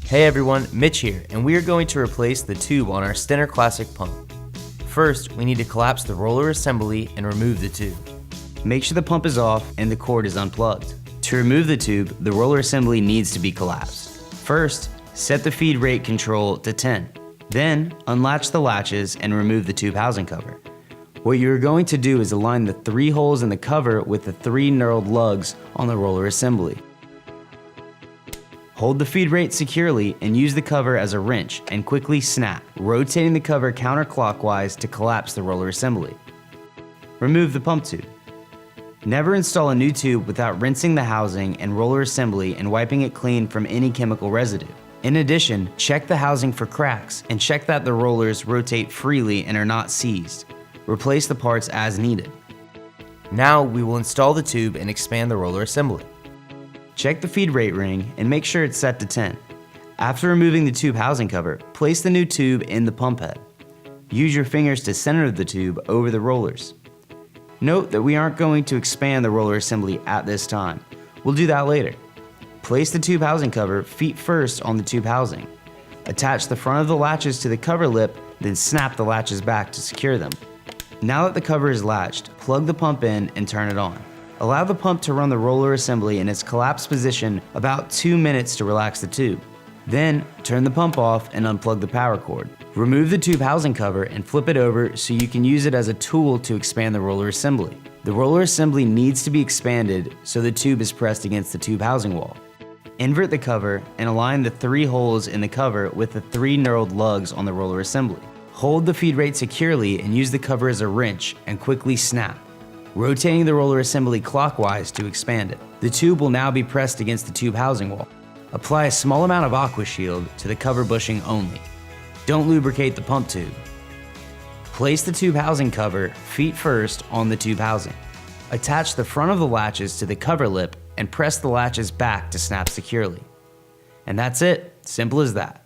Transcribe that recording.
Hey everyone, Mitch here, and we are going to replace the tube on our Stenner Classic pump. First, we need to collapse the roller assembly and remove the tube. Make sure the pump is off and the cord is unplugged. To remove the tube, the roller assembly needs to be collapsed. First, set the feed rate control to 10. Then, unlatch the latches and remove the tube housing cover. What you are going to do is align the 3 holes in the cover with the 3 knurled lugs on the roller assembly. Hold the feed rate securely and use the cover as a wrench and quickly snap, rotating the cover counterclockwise to collapse the roller assembly. Remove the pump tube. Never install a new tube without rinsing the housing and roller assembly and wiping it clean from any chemical residue. In addition, check the housing for cracks and check that the rollers rotate freely and are not seized. Replace the parts as needed. Now we will install the tube and expand the roller assembly. Check the feed rate ring and make sure it's set to 10. After removing the tube housing cover, place the new tube in the pump head. Use your fingers to center the tube over the rollers. Note that we aren't going to expand the roller assembly at this time. We'll do that later. Place the tube housing cover feet first on the tube housing. Attach the front of the latches to the cover lip, then snap the latches back to secure them. Now that the cover is latched, plug the pump in and turn it on. Allow the pump to run the roller assembly in its collapsed position about 2 minutes to relax the tube. Then, turn the pump off and unplug the power cord. Remove the tube housing cover and flip it over so you can use it as a tool to expand the roller assembly. The roller assembly needs to be expanded so the tube is pressed against the tube housing wall. Invert the cover and align the 3 holes in the cover with the 3 knurled lugs on the roller assembly. Hold the feed rate securely and use the cover as a wrench and quickly snap, rotating the roller assembly clockwise to expand it. The tube will now be pressed against the tube housing wall. Apply a small amount of Aqua Shield to the cover bushing only. Don't lubricate the pump tube. Place the tube housing cover feet first on the tube housing. Attach the front of the latches to the cover lip and press the latches back to snap securely. And that's it, simple as that.